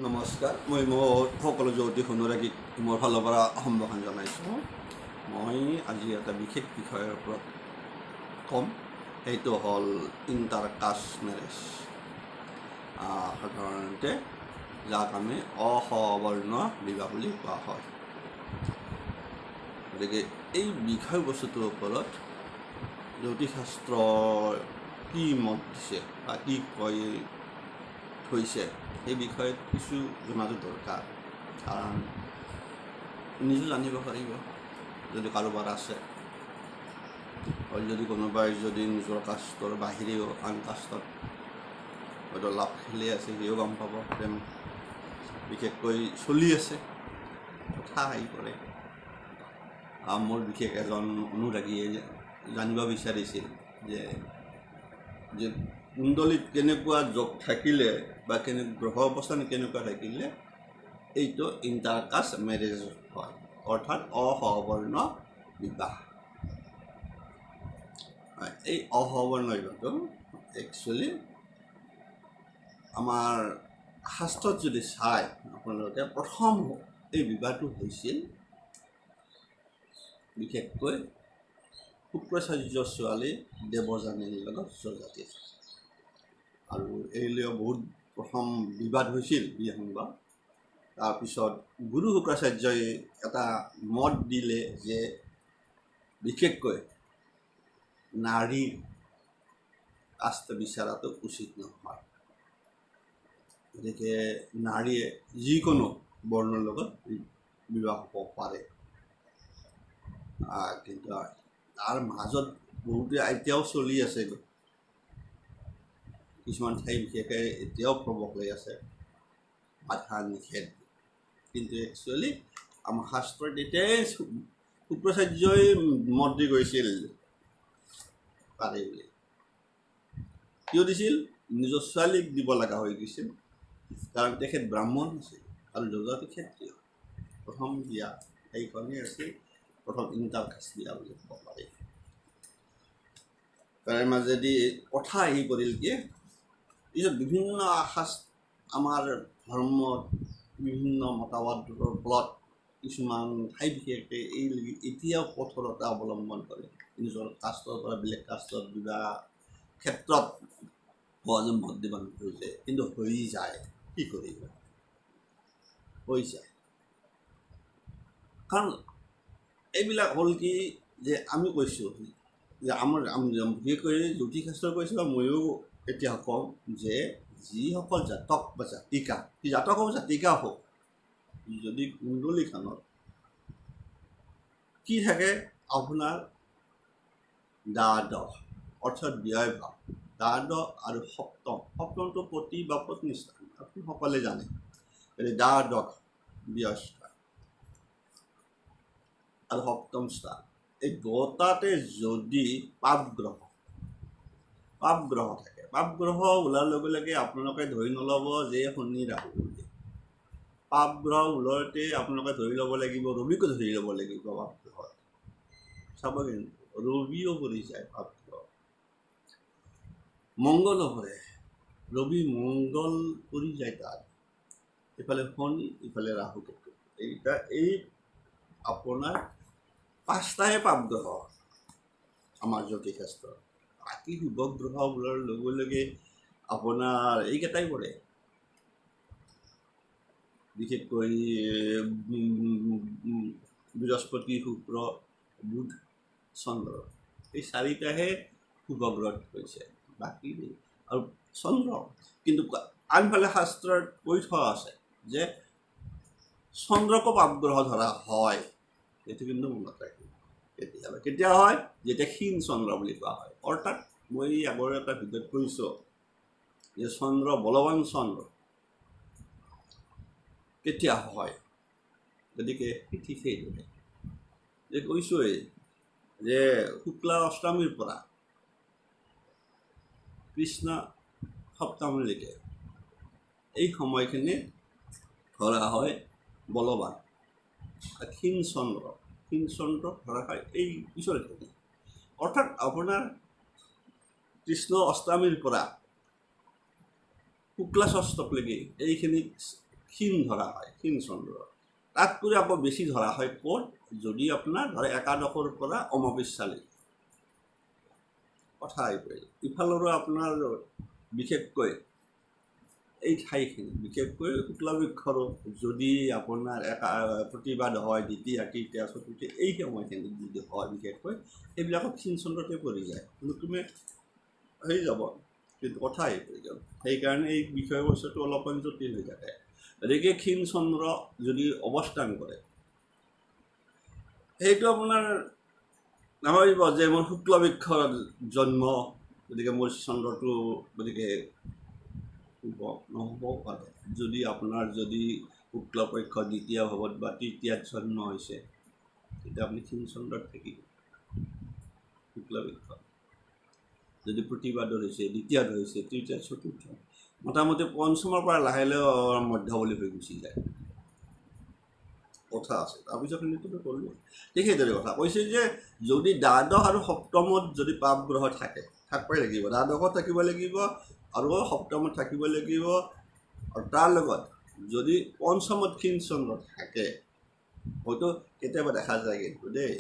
নমস্কাৰ, মই মোৰ সকলো জ্যোতিষ অনুৰাগীক মোৰ ফালৰ পৰা সম্ভাষণ জনাইছোঁ। মই আজি এটা বিশেষ বিষয়ৰ ওপৰত ক'ম। সেইটো হ'ল ইণ্টাৰকাষ্ট মেৰেজ। সাধাৰণতে যাক আমি অসবৰ্ণ বিবাহ বুলি কোৱা হয়। গতিকে এই বিষয়বস্তুটোৰ ওপৰত জ্যোতিষশাস্ত্ৰৰ কি মত দিছে বা কি কৈ থৈছে সেই বিষয়ে কিছু জনাটো দৰকাৰ। কাৰণ নিজে জানিব পাৰিব যদি কাৰোবাৰ আছে, আৰু যদি কোনোবাই যদি নিজৰ কাষ্টৰ বাহিৰেও আন কাষ্টত হয়তো লাভ খেলি আছে, সিও গম পাব প্ৰেম বিশেষকৈ চলি আছে। কথা আহি পৰে। মোৰ বিশেষ এজন অনুৰাগীয়ে জানিব বিচাৰিছিল যে কুণ্ডলীত কেনেকুৱা যোগ থাকিলে বা গ্ৰহ অৱস্থান কেনেকুৱা থাকিলে এইটো ইণ্টাৰকাষ্ট মেৰেজ হয়, অৰ্থাৎ অসবৰ্ণ বিবাহ। এই অসবৰ্ণ বিবাহটো একচুৱেলি আমাৰ শাস্ত্ৰত যদি চায় আপোনালোকে, প্ৰথম এই বিবাহটো হৈছিল বিশেষকৈ শুক্ৰাচাৰ্য ছোৱালী দেৱযানীৰ লগত স্বজাতিৰ। আৰু এইলৈ বহুত প্ৰথম বিবাদ হৈছিল বিয়া সংবাদ। তাৰপিছত গুৰু শুক্ৰাচাৰ্যই এটা মত দিলে যে বিশেষকৈ নাৰীৰ কাষ্ট বিচৰাটো উচিত নহয়। গতিকে নাৰীয়ে যিকোনো বৰ্ণৰ লগত বিবাহ হ'ব পাৰে। কিন্তু তাৰ মাজত বহুতে এতিয়াও চলি আছে, কিছুমান ঠাই বিশেষকৈ এতিয়াও প্ৰৱক হৈ আছে বাধা নিষেধ। কিন্তু একচুৱেলি আমাৰ শাস্ত্ৰত তেতিয়াই শুক্ৰাচাৰ্যই মত দি গৈছিল পাৰে বুলি। কিয় দিছিল? নিজৰ ছোৱালীক দিব লগা হৈ গৈছিল, কাৰণ তেখেত ব্ৰাহ্মণ আছিল আৰু দেউতাকে ক্ষত্ৰিয়। প্ৰথম বিয়া সেইখনেই আছিল প্ৰথম ইণ্টাৰকাষ্ট বিয়া বুলি ক'ব পাৰি। তাৰে মাজেদি কথা আহি পৰিল কি, পিছত বিভিন্ন আমাৰ ধৰ্মত বিভিন্ন মতবাদৰ ফলত কিছুমান ঠাই বিশেষকৈ এতিয়াও কঠোৰতা অৱলম্বন কৰে। নিজৰ কাষ্টৰ পৰা বেলেগ কাষ্টত বিবাহ ক্ষেত্ৰত সহজে মত দিব নোখোজে, কিন্তু হৈ যায়। কি কৰিব? হৈ যায়। কাৰণ এইবিলাক হ'ল কি যে আমি কৈছোঁ যে বিশেষকৈ জ্যোতিষশাস্ত্ৰ কৈছোঁ, ময়ো এতিয়া কওঁ যে যিসকল জাতক বা জাতিকা, জাতক হওক জাতিকা হওক, যদি কুণ্ডলীখনত কি থাকে আপোনাৰ দ্বাদশ অৰ্থাৎ ব্যয় ভাৱ, দ্বাদশ আৰু সপ্তমটো পতি বা পত্নী স্থান, আপুনি সকলোৱে জানে। দ্বাদশ ব্যস্থান আৰু সপ্তম স্থান, এই দুটাতে যদি পাপ গ্ৰহ থাকে, পাপ গ্ৰহ ওলাৰ লগে লগে আপোনালোকে ধৰি নল'ব যে শনি ৰাহু বুলি। পাপ গ্ৰহ ওলাওঁতে আপোনালোকে ধৰি ল'ব লাগিব, ৰবিকো ধৰি ল'ব লাগিব। পাপ গ্ৰহত চাব, কিন্তু ৰবিও পৰি যায় পাপ গ্ৰহ, মংগলো পৰে, ৰবি মংগল পৰি যায় তাত, ইফালে শনি ইফালে ৰাহু কেতু। এই আপোনাৰ পাঁচটাই পাপ গ্ৰহ আমাৰ জ্যোতিষশাস্ত্ৰত। বাকী শুভ গ্ৰহ ওলোৱাৰ লগে লগে আপোনাৰ এইকেইটাই পৰে, বিশেষকৈ বৃহস্পতি, শুক্ৰ, বুধ, চন্দ্ৰ, এই চাৰিটাহে শুভ গ্ৰহ হৈছে। বাকী আৰু চন্দ্ৰ, কিন্তু আনফালে শাস্ত্ৰত কৈ থোৱা আছে যে চন্দ্ৰকো পাপ গ্ৰহ ধৰা হয়। সেইটো কিন্তু মনত ৰাখিব। কেতিয়া হয়? যেতিয়া ক্ষীণ চন্দ্ৰ বুলি কোৱা হয়। অৰ্থাৎ মই আগৰ এটা ভিডিঅ'ত কৈছোঁ যে চন্দ্ৰ বলৱান চন্দ্ৰ কেতিয়া হয়। গতিকে ঠিক সেইদৰে যে কৈছোঁৱেই যে শুক্লা অষ্টমীৰ পৰা কৃষ্ণ সপ্তমীলৈকে এই সময়খিনি ধৰা হয় বলৱান। ক্ষীণ চন্দ্ৰ ধৰা হয় এই পিছৰখিনি। অৰ্থাৎ আপোনাৰ কৃষ্ণ অষ্টমীৰ পৰা শুক্লা ষষ্ঠকলৈকে এইখিনি ক্ষীণ ধৰা হয়, ক্ষীণ চন্দ্ৰ। তাতকৈ আকৌ বেছি ধৰা হয় ক'ত, যদি আপোনাৰ ধৰে একাদশৰ পৰা অমাৱস্যালৈ কথা আহি পৰিল। ইফালৰো আপোনাৰ বিশেষকৈ এই ঠাইখিনি, বিশেষকৈ শুক্লবৃক্ষৰো যদি আপোনাৰ প্ৰতিবাদ হয়, দ্বিতীয়া, তৃতীয়া, চতুৰ্থী, এই সময়খিনিত যদি হয় বিশেষকৈ, সেইবিলাকত ক্ষীণ চন্দ্ৰতে পৰি যায়। কিন্তু তুমি হেৰি যাব, কিন্তু কথা আহি পৰি গ'ল। সেইকাৰণে এই বিষয়বস্তুটো অলপমান জটিল হৈ থাকে। গতিকে ক্ষীণ চন্দ্ৰ যদি অৱস্থান কৰে, সেইটো আপোনাৰ নাভাবিব যে মোৰ শুক্লবৃক্ষৰ জন্ম, গতিকে মোৰ চন্দ্ৰটো গতিকে নহ'ব পাৰে। যদি আপোনাৰ যদি শুক্লপক্ষ দ্বিতীয় ভাৱত বা তৃতীয়াত জন্ম হৈছে, তেতিয়া আপুনি ক্ষীণ চন্দ্ৰত থাকিব শুক্লবৃক্ষ। যদি প্ৰতিবাদৰ হৈছে, দ্বিতীয়ত হৈছে, তৃতীয়, চতুৰ্থ, মোটামুটি পঞ্চমৰ পৰা লাহে লাহে মধ্যৱলী হৈ গুচি যায়। কথা আছে। তাৰপিছত কিন্তু ক'লোঁ ঠিক সেইদৰে কথা কৈছে যে যদি দ্বাদশ আৰু সপ্তমত যদি পাপগ্ৰহ থাকে, থাকিবই লাগিব। দ্বাদশত থাকিব লাগিব আৰু সপ্তমত থাকিব লাগিব। আৰু তাৰ লগত যদি পঞ্চমত ক্ষীণ চন্দ্ৰ থাকে, হয়তো কেতিয়াবা দেখা যায় কিন্তু দেই,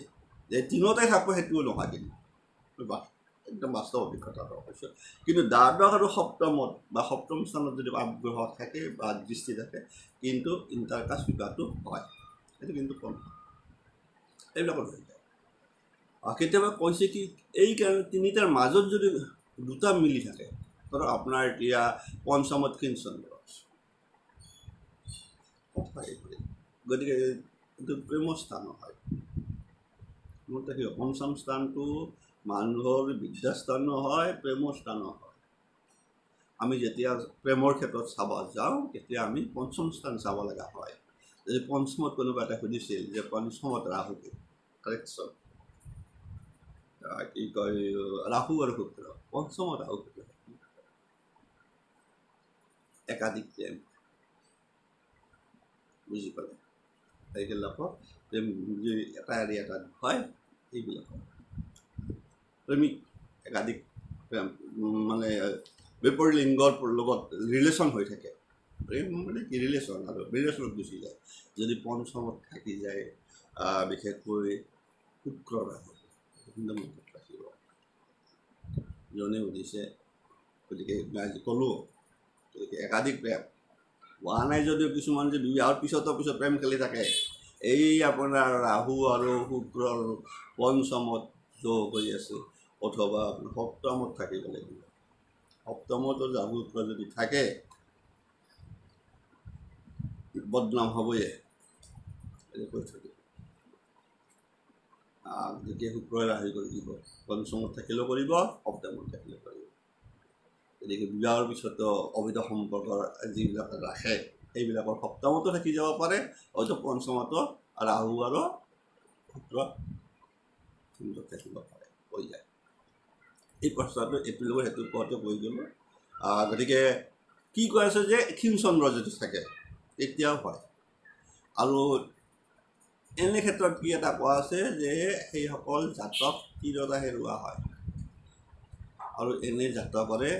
যে তিনতে থাকিব সেইটোও নহয়, কিন্তু একদম বাস্তৱ অভিজ্ঞতা কৈছোঁ। কিন্তু দ্বাদশ আৰু সপ্তমত বা সপ্তম স্থানত যদি পাপগ্ৰহ থাকে বা দৃষ্টি থাকে, কিন্তু ইণ্টাৰকাষ্ট বিবাহটো হয়। সেইটো কিন্তু কম, এইবিলাকত হৈ যায়। কেতিয়াবা কৈছে কি, এই কাৰণে তিনিটাৰ মাজত যদি দুটা মিলি থাকে, ধৰক আপোনাৰ এতিয়া পঞ্চমত ক্ষীণ চন্দ্ৰ আছে, গতিকে এইটো প্ৰেমৰ স্থান হয়। মোৰ দেখি পঞ্চম স্থানটো মানুহৰ বিদ্যাস্থানো হয়, প্ৰেমৰ স্থানো হয়। আমি যেতিয়া প্ৰেমৰ ক্ষেত্ৰত চাব যাওঁ, তেতিয়া আমি পঞ্চম স্থান চাব লগা হয়। যদি পঞ্চমত কোনোবা এটা সুধিছিল যে পঞ্চমত ৰাহু কি, কাৰেকশ্যন, কি কয় ৰাহু আৰু শুক্ৰ, পঞ্চমত ৰাহু শুক্ৰ, একাধিক প্ৰেম, বুজি পালে? সেইবিলাকৰ প্ৰেম এটা এৰি এটা হয়, এইবিলাকৰ প্ৰেমিক একাধিক প্ৰেম মানে বিপৰীত লিংগৰ লগত ৰিলেশ্যন হৈ থাকে। প্ৰেম মানে কি ৰিলেশ্যন, আৰু ৰিলেশ্যনত গুচি যায় যদি পঞ্চমত থাকি যায়, বিশেষকৈ শুক্ৰ ৰাহু। কিন্তু মনত ৰাখিব, জনে সুধিছে, গতিকে আজি ক'লোঁ, গতিকে একাধিক প্ৰেম হোৱা নাই যদিও কিছুমান যে বিবাহৰ পিছত প্ৰেম খেলি থাকে, এই আপোনাৰ ৰাহু আৰু শুক্ৰৰ পঞ্চমত যোগ হৈ আছে, অথবা আপোনাৰ সপ্তমত থাকিব লাগিব। সপ্তমতো ৰাহু শুক্ৰ যদি থাকে, বদনাম হ'বয়ে, এইটো কৈ থাকিব। গতিকে শুক্ৰই ৰাহি কৰি দিব, পঞ্চমত থাকিলেও কৰিব, সপ্তমত থাকিলেও কৰিব। গতিকে বিবাহৰ পিছতো অবৈধ সম্পৰ্কৰ যিবিলাক ৰাখে, সেইবিলাকৰ সপ্তমতো থাকি যাব পাৰে, হয়তো পঞ্চমতো ৰাহু আৰু শুক্ৰ থাকিব পাৰে, হৈ যায়। এই প্ৰশ্নটো এইটোৰ লগত সেইটো কোৱাটো কৈ গ'লোঁ। গতিকে কি কৈ আছে যে ক্ষীণ চন্দ্ৰ যদি থাকে তেতিয়াও হয়। আৰু এনে ক্ষেত্ৰত কি এটা কোৱা আছে যে সেইসকল জাতক তিৰোতা হেৰুৱা হয়, আৰু এনে জাতকৰে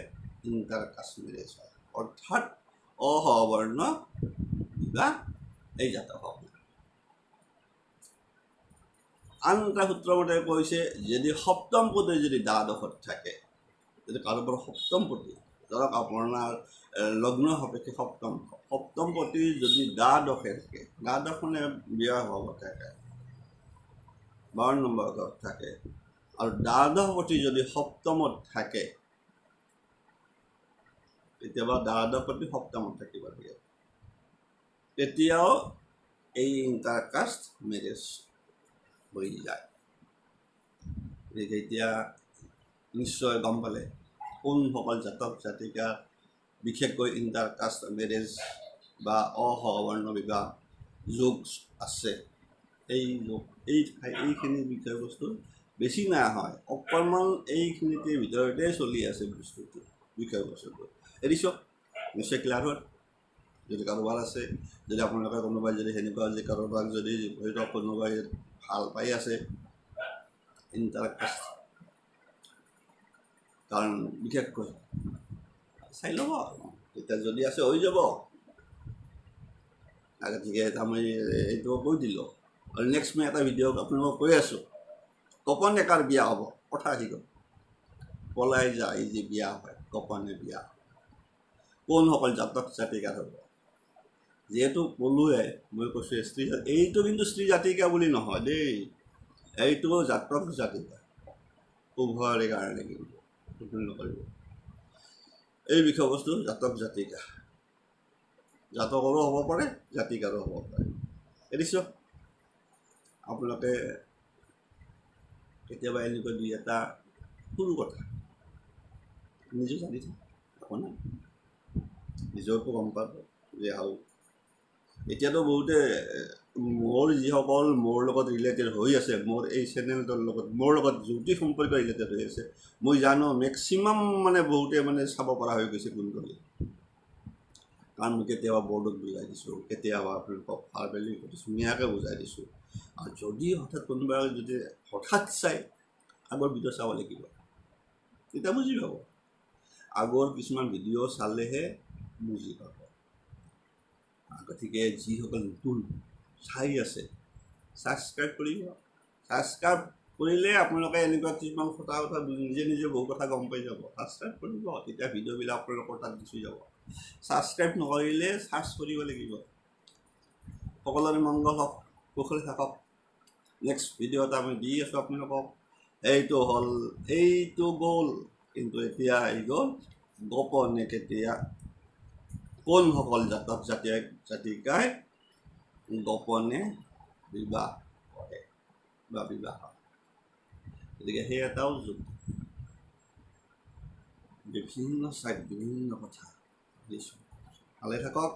ইণ্টাৰকাষ্ট মেৰেজ হয়, অৰ্থাৎ অসবৰ্ণ বিবাহ এই জাতকসকল। আন এটা সূত্ৰ মতে কৈছে, যদি সপ্তম পতি যদি দ্বাদশত থাকে, যদি কাৰোবাৰ সপ্তম পতি, ধৰক আপোনাৰ লগ্ন সাপেক্ষে সপ্তম পতি যদি দ্বাদশে থাকে, দ্বাদশ মানে বিবাহ ভাৱত থাকে, 52 নম্বৰ ঘৰত থাকে, আৰু দ্বাদশ পতি যদি সপ্তমত থাকে, কেতিয়াবা দ্বাদশ পতি সপ্তমত থাকিব লাগে, তেতিয়াও এই ইণ্টাৰকাষ্ট মেৰেজ হৈ যায়। গতিকে এতিয়া নিশ্চয় গম পালে কোনসকল জাতক জাতিকা বিশেষকৈ ইণ্টাৰকাষ্ট মেৰেজ বা অসবৰ্ণ বিবাহ যোগ আছে। এইখিনি বিষয়বস্তু বেছি নাই হয়, অকণমান এইখিনিতে ভিতৰতে চলি আছে বস্তুটো, বিষয়বস্তুটো এৰিছোঁ নিশ্চয় ক্লিয়াৰ হ'ল। যদি কাৰোবাৰ আছে, যদি আপোনালোকে কোনোবাই যদি সেনেকুৱা যে কাৰোবাক যদি ধৰি লওক কোনোবাই ভাল পাই আছে ইণ্টাৰকাষ্ট, কাৰণ বিশেষকৈ চাই ল'ব, তেতিয়া যদি আছে হৈ যাব। গতিকে আমি এইটো কৈ দিলোঁ আৰু নেক্সট মই এটা ভিডিঅ' আপোনালোকক কৈ আছোঁ গোপনে কাৰ বিয়া হ'ব কথা আহি গ'ল পলাই যায় যে বিয়া হয় গোপনে বিয়া কোনসকল জাতক জাতিকাৰ হ'ব যিহেতু ক'লোৱে মই কৈছোঁ স্ত্ৰী এইটো কিন্তু স্ত্ৰী জাতিকা বুলি নহয় দেই এইটো জাতক জাতিকা উভয়ৰে কাৰণে কিন্তু ভুল নকৰিব এই বিষয়বস্তু জাতক জাতিকা জাতকৰো হ'ব পাৰে জাতিকাৰো হ'ব পাৰে এৰিছোঁ আপোনালোকে কেতিয়াবা এনেকুৱা দুই এটা সৰু কথা নিজে জানি থাকক একো নাই নিজৰটো গম পাব যে হাও এতিয়াতো বহুতে মোৰ যিসকল মোৰ লগত ৰিলেটেড হৈ আছে মোৰ এই চেনেলটোৰ লগত মোৰ লগত জ্যোতি সম্পৰ্ক ৰিলেটেড হৈ আছে মই জানো মেক্সিমাম মানে বহুতে মানে চাব পৰা হৈ গৈছে কুণ্ডলী কাৰণ মই কেতিয়াবা বৰ্ডত বুজাই দিছোঁ কেতিয়াবা আপোনালোকক ভাৰ্বেলি ধুনীয়াকৈ বুজাই দিছোঁ আৰু যদি হঠাৎ কোনোবা যদি হঠাৎ চাই আগৰ ভিডিঅ' চাব লাগিব তেতিয়া বুজি পাব আগৰ কিছুমান ভিডিঅ' চালেহে বুজি পাব গতিকে যিসকল নতুন চাই আছে ছাবস্ক্ৰাইব কৰিব ছাবস্ক্ৰাইব কৰিলে আপোনালোকে এনেকুৱা কিছুমান কথা নিজে নিজে বহু কথা গম পাই যাব ছাবস্ক্ৰাইব কৰিব তেতিয়া ভিডিঅ'বিলাক আপোনালোকৰ তাত গুচি যাব ছাবস্ক্ৰাইব নকৰিলে চাৰ্চ কৰিব লাগিব সকলোৰে মংগল হওক কুশলে থাকক নেক্সট ভিডিঅ' এটা আমি দি আছোঁ আপোনালোকক এইটো গ'ল কিন্তু এতিয়া আহি গ'ল গোপনে কেতিয়া কোনসকল জাতক জাতিকাই গোপনে বিবাহ কৰে বা বিবাহ হয় গতিকে সেই এটাও যুক্তি বিভিন্ন ছাইড বিভিন্ন কথা দিছোঁ ভালে থাকক